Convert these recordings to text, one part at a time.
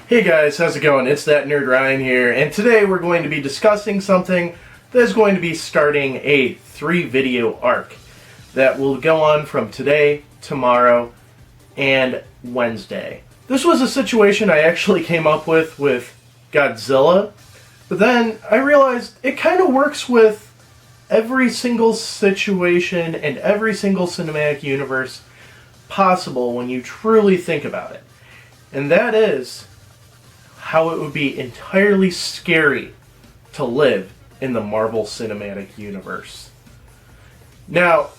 Hey guys, how's it going? It's that nerd Ryan here, and today we're going to be discussing something that is going to be starting a 3-video arc that will go on from today, tomorrow, and Wednesday. This was a situation I actually came up with Godzilla, but then I realized it kind of works with every single situation and every single cinematic universe possible when you truly think about it. And that is how it would be entirely scary to live in the Marvel Cinematic Universe. Now,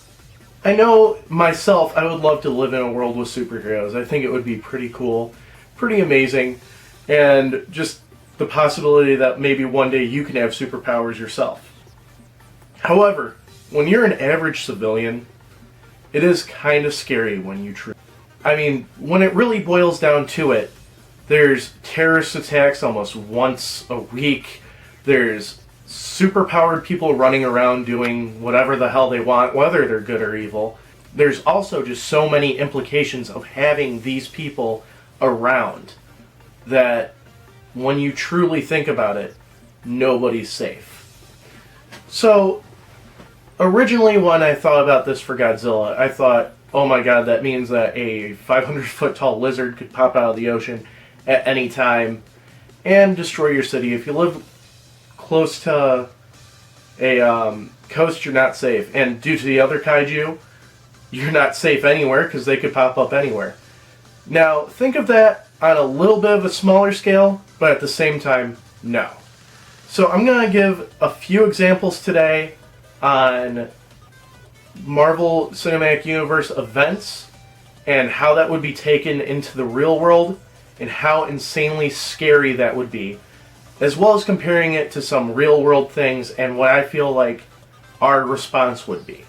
I know myself, I would love to live in a world with superheroes. I think it would be pretty cool, pretty amazing, and just the possibility that maybe one day you can have superpowers yourself. However, when you're an average civilian, it is kind of scary when you when it really boils down to it, there's terrorist attacks almost once a week. There's superpowered people running around doing whatever the hell they want, whether they're good or evil. There's also just so many implications of having these people around that when you truly think about it, nobody's safe. So, originally when I thought about this for Godzilla, I thought, oh my god, that means that a 500-foot tall lizard could pop out of the ocean at any time and destroy your city. If you live close to a coast, you're not safe. And due to the other kaiju, you're not safe anywhere because they could pop up anywhere. Now, think of that on a little bit of a smaller scale, but at the same time, no. So I'm going to give a few examples today on Marvel Cinematic Universe events and how that would be taken into the real world and how insanely scary that would be, as well as comparing it to some real world things and what I feel like our response would be.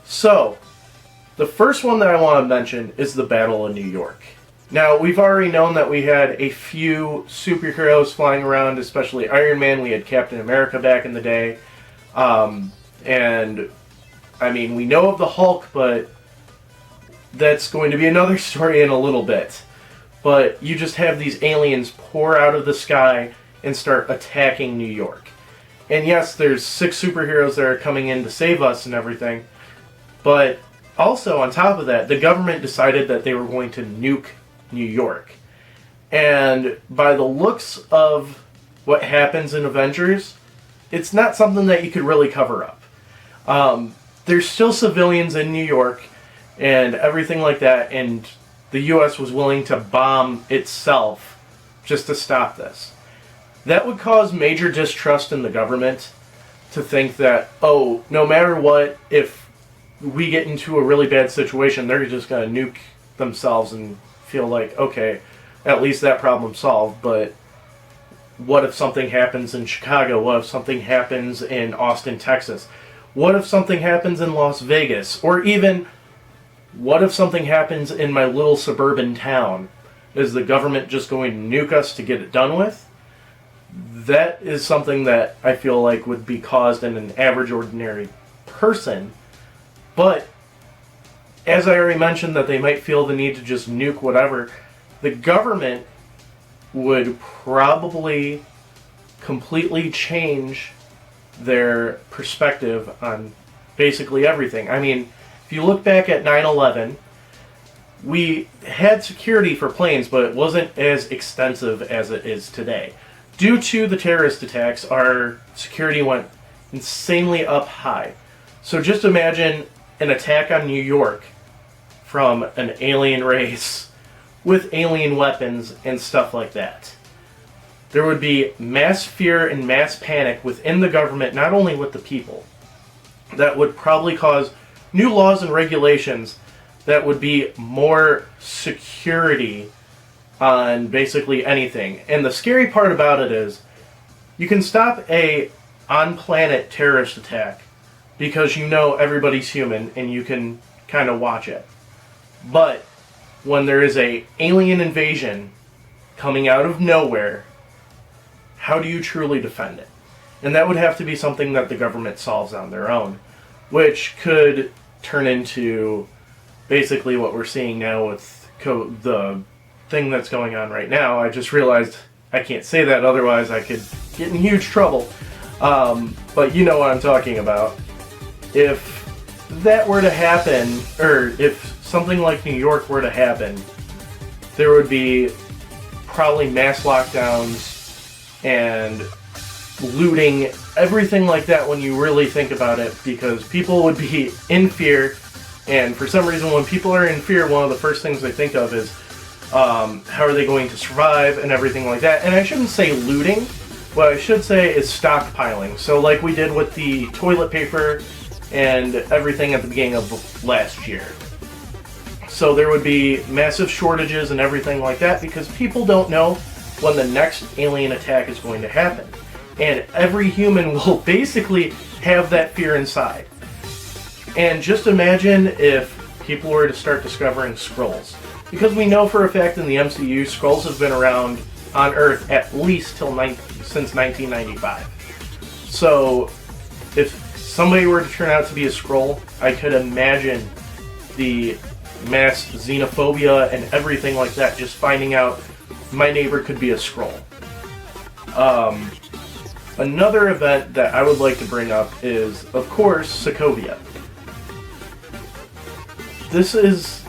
So, the first one that I want to mention is the Battle of New York. Now, we've already known that we had a few superheroes flying around, especially Iron Man. We had Captain America back in the day. And, I mean, we know of the Hulk, but that's going to be another story in a little bit. But you just have these aliens pour out of the sky and start attacking New York. And yes, there's 6 superheroes that are coming in to save us and everything. But also, on top of that, the government decided that they were going to nuke New York. And by the looks of what happens in Avengers, it's not something that you could really cover up. There's still civilians in New York and everything like that, and the U.S. was willing to bomb itself just to stop this. That would cause major distrust in the government to think that, oh, no matter what, if we get into a really bad situation, they're just going to nuke themselves and feel like, okay, at least that problem's solved. But what if something happens in Chicago? What if something happens in Austin, Texas? What if something happens in Las Vegas? Or even, what if something happens in my little suburban town? Is the government just going to nuke us to get it done with? That is something that I feel like would be caused in an average, ordinary person. But, as I already mentioned, that they might feel the need to just nuke whatever, the government would probably completely change their perspective on basically everything. I mean, if you look back at 9/11, we had security for planes, but it wasn't as extensive as it is today. Due to the terrorist attacks, our security went insanely up high. So just imagine an attack on New York from an alien race with alien weapons and stuff like that. There would be mass fear and mass panic within the government, not only with the people. That would probably cause new laws and regulations that would be more security on basically anything. And the scary part about it is, you can stop a on-planet terrorist attack because you know everybody's human and you can kind of watch it. But when there is a alien invasion coming out of nowhere, how do you truly defend it? And that would have to be something that the government solves on their own, which could turn into basically what we're seeing now with the thing that's going on right now. I just realized I can't say that, otherwise I could get in huge trouble. But you know what I'm talking about. If that were to happen, or if something like New York were to happen, there would be probably mass lockdowns and looting, everything like that when you really think about it, because people would be in fear, and for some reason when people are in fear, one of the first things they think of is how are they going to survive and everything like that. And I shouldn't say looting, what I should say is stockpiling. So like we did with the toilet paper and everything at the beginning of last year. So there would be massive shortages and everything like that because people don't know when the next alien attack is going to happen. And every human will basically have that fear inside. And just imagine if people were to start discovering Skrulls. Because we know for a fact in the MCU, Skrulls have been around on Earth at least since 1995. So if somebody were to turn out to be a Skrull, I could imagine the mass xenophobia and everything like that, just finding out my neighbor could be a Skrull. Another event that I would like to bring up is, of course, Sokovia. This is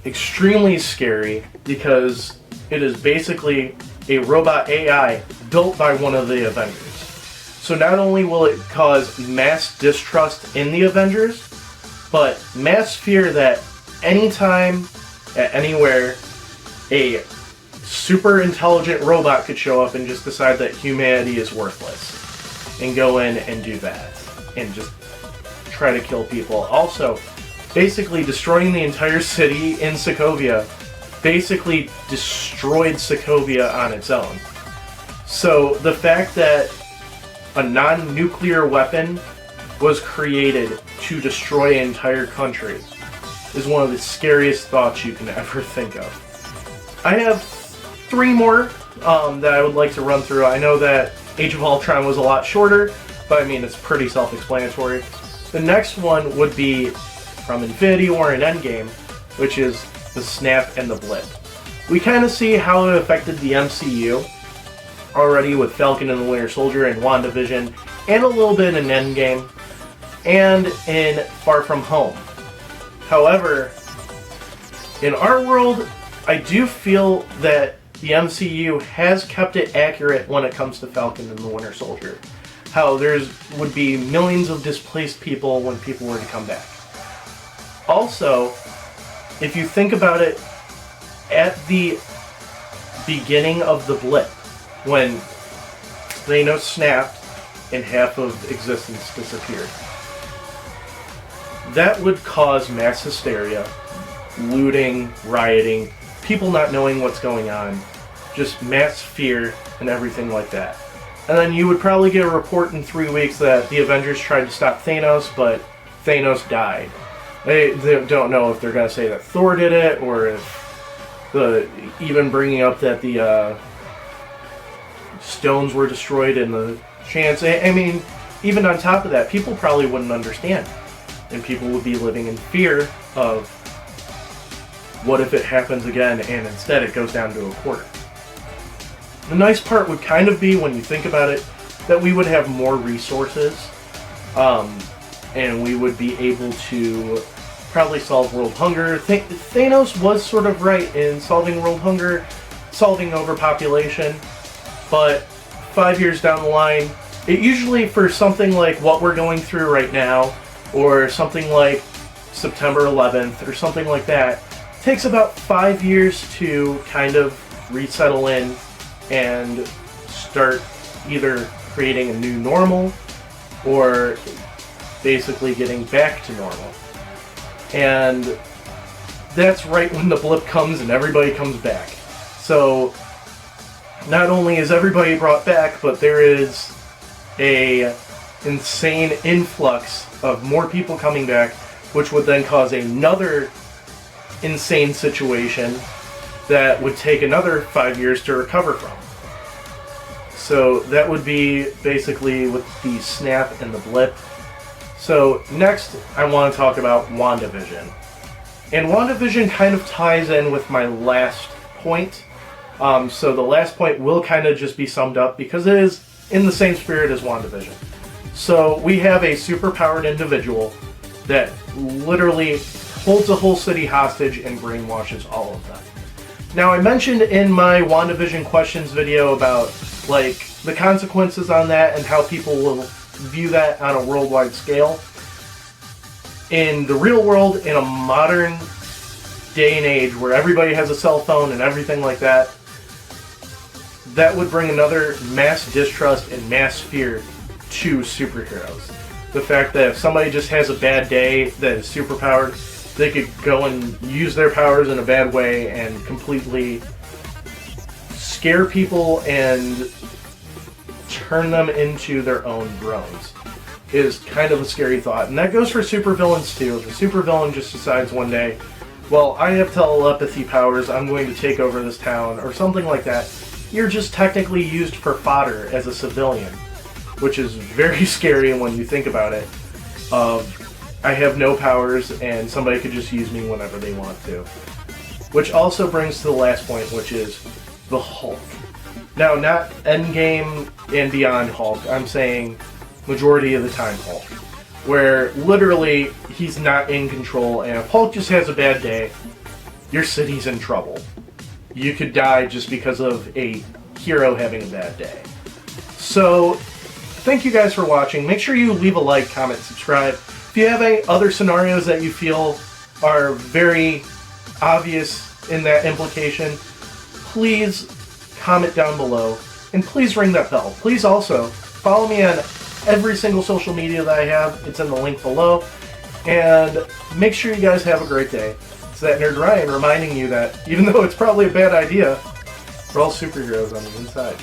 extremely scary because it is basically a robot AI built by one of the Avengers. So not only will it cause mass distrust in the Avengers, but mass fear that anytime, at anywhere, a super intelligent robot could show up and just decide that humanity is worthless and go in and do that and just try to kill people. Also, basically destroying the entire city in Sokovia basically destroyed Sokovia on its own. So the fact that a non-nuclear weapon was created to destroy an entire country is one of the scariest thoughts you can ever think of. I have 3 more that I would like to run through. I know that Age of Ultron was a lot shorter, but I mean, it's pretty self-explanatory. The next one would be from Infinity War and Endgame, which is the snap and the blip. We kind of see how it affected the MCU already with Falcon and the Winter Soldier and WandaVision, and a little bit in Endgame, and in Far From Home. However, in our world, I do feel that the MCU has kept it accurate when it comes to Falcon and the Winter Soldier. How there would be millions of displaced people when people were to come back. Also, if you think about it, at the beginning of the blip, when Thanos snapped and half of existence disappeared, that would cause mass hysteria, looting, rioting, people not knowing what's going on, just mass fear and everything like that. And then you would probably get a report in 3 weeks that the Avengers tried to stop Thanos, but Thanos died. They don't know if they're going to say that Thor did it, or if even bringing up that the stones were destroyed in the chance. I mean, even on top of that, people probably wouldn't understand. And people would be living in fear of what if it happens again and instead it goes down to a quarter. The nice part would kind of be, when you think about it, that we would have more resources, and we would be able to probably solve world hunger. Thanos was sort of right in solving world hunger, solving overpopulation, but 5 years down the line, it usually, for something like what we're going through right now, or something like September 11th, or something like that, takes about 5 years to kind of resettle in and start either creating a new normal or basically getting back to normal. And that's right when the blip comes and everybody comes back. So not only is everybody brought back, but there is a insane influx of more people coming back, which would then cause another insane situation that would take another 5 years to recover from. So that would be basically with the snap and the blip. So next, I want to talk about WandaVision. And WandaVision kind of ties in with my last point, So the last point will kind of just be summed up because it is in the same spirit as WandaVision. So we have a superpowered individual that literally holds a whole city hostage and brainwashes all of them. Now, I mentioned in my WandaVision questions video about like the consequences on that and how people will view that on a worldwide scale. In the real world, in a modern day and age where everybody has a cell phone and everything like that, that would bring another mass distrust and mass fear to superheroes. The fact that if somebody just has a bad day that is superpowered, they could go and use their powers in a bad way and completely scare people and turn them into their own drones is kind of a scary thought. And that goes for supervillains too. If a supervillain just decides one day, well, I have telepathy powers, I'm going to take over this town, or something like that, you're just technically used for fodder as a civilian, which is very scary when you think about it. I have no powers and somebody could just use me whenever they want to. Which also brings to the last point, which is the Hulk. Now, not Endgame and beyond Hulk, I'm saying majority of the time Hulk. Where literally he's not in control, and if Hulk just has a bad day, your city's in trouble. You could die just because of a hero having a bad day. So, thank you guys for watching. Make sure you leave a like, comment, subscribe. If you have any other scenarios that you feel are very obvious in that implication, please comment down below, and please ring that bell. Please also follow me on every single social media that I have. It's in the link below. And make sure you guys have a great day. It's that Nerd Ryan reminding you that even though it's probably a bad idea, we're all superheroes on the inside.